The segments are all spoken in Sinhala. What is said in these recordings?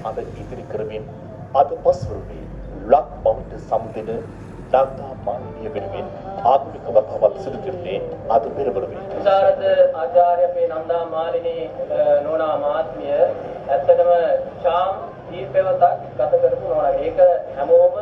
අද ඉදිරි කරමින් අද පස්වරුවේ ලක් බවට සම්දින නාගා මාලිනිය වෙනුවෙන් ආගමික වතාවත් සිදු කෙරෙන්නේ අද පෙරවරුවේ. විශාරද ආචාර්ය අපේ නන්දා මාලිනී නෝනා මහත්මිය ඇත්තටම ශාම් දීපවතක් ගත කරපු නෝනා. ඒක හැමෝම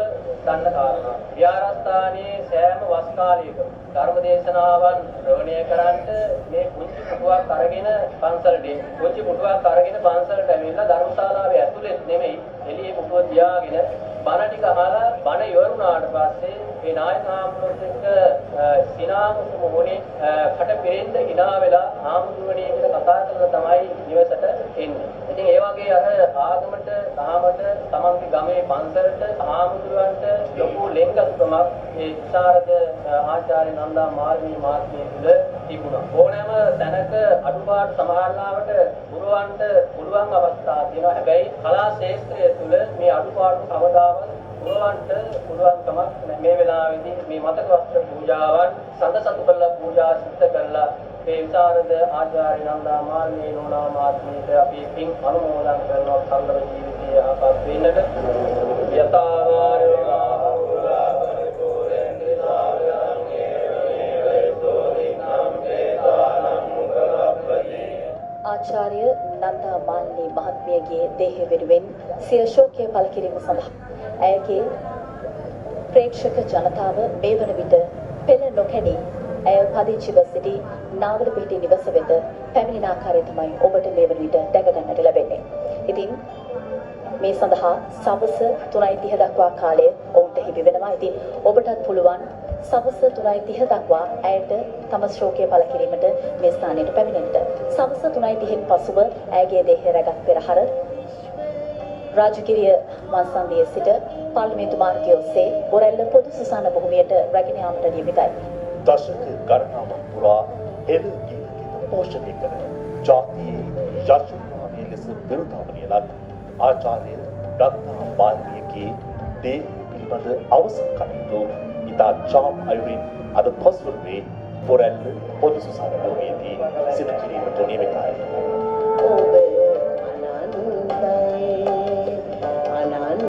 දන්න කාරණා. විහාරස්ථානයේ සෑම වස් කාලයකම ධර්ම දේශනාවන් ශ්‍රවණය කරන්ට මේ කුංචි පුටුවක් අරගෙන පන්සලට කුංචි පුටුවක් අරගෙන පන්සලට ඇවිල්ලා ධර්මශාලාවේ ඇතුළේ නෙමෙයි එළියේ පුටුව තියාගෙන බණ ටික අහලා බණ ඉවරුණාට පස්සේ මේ නායක හාමුදුරුවොත් එක්ක සිනාමුසු මොහොනේ කට පිරෙන්න hina වෙලා හාමුදුරුවනේ කියලා කතා කරලා තමයි නිවසට එන්නේ. ඉතින් ඒ වගේ අර ආගමට තාමට තමන්ගේ ගමේ පන්සලට හාමුදුරුවන්ට ලොකු ලෙන්ගතුකමක් මේ විශාරද ආචාර්ය නන්දා මාලිනී මහත්මිය තුළ තිබුණා. ඕනෑම තැනක අඩුපාඩු සමහරවිට පුරවන්ට පුළුවන් අවස්ථා තියෙනවා. හැබැයි කලා ශාස්ත්‍රය තුළ මේ අඩුපාඩු කවදාවත් පුරවන්ට පුළුවන්කමක් මේ වෙලාවේදී මේ මතක වස්ත්‍ර පූජාවන් සඳසතු කරලා පූජා සිද්ධ කරලා මේ විශාරද ආචාර්ය නන්දා මාලිනී නෝනා මහත්මියට අපි පින් අනුමෝදන් කරනවා. සම්බර ජීවිතයේ ආපත් වෙන්නට යථාවාරෝ ආචාර්ය නන්දා මාලිනී මහත්මියගේ දේහය වෙනුවෙන් සිය ශෝකය පළ කිරීම සඳහා ඇයගේ ප්‍රේක්ෂක ජනතාව මේ වන විට පෙළ නොකැණි ඇය පදිංචිව සිටි නාවලපිටිය නිවස වෙත පැමිණෙන ආකාරය තමයි ඔබට මේ වන විට දැක ගන්නට ලැබෙන්නේ. ඉතින් මේ සඳහා සවස 3:30 දක්වා කාලය ඔවුන්ට හිමි වෙනවා. ඉතින් ඔබටත් පුළුවන් සවස 3:30 දක්වා ඇයට තම ශෝකය පළ කිරීමට මේ ස්ථානයට පැමිණෙන්නට. සවස 3:30න් පසුව ඇයගේ දේහය රැගත් පෙරහර රාජගිරිය මන්සන්දියේ සිට පාර්ලිමේන්තු මාර්ගය ඔස්සේ බොරැල්ල පොදු සුසාන භූමියට රැගෙන යාමට නියමිතයි. දශක ගණනාවක් පුරා හෙළ ගීත පෝෂණය කර ජාතියේ යශෝනාමී ලෙස විරුද්ධවනය ලත් ආචාර්ය නන්දා මාලිනියගේ දේහ පිළිබඳ අවසන් කටයුතු ඉතා චාම් අයුරින් අද පස්වරුවේ බොරැල්ල පොදු සුසාන භූමියේදී සිදු කිරීමට නියමිතයි.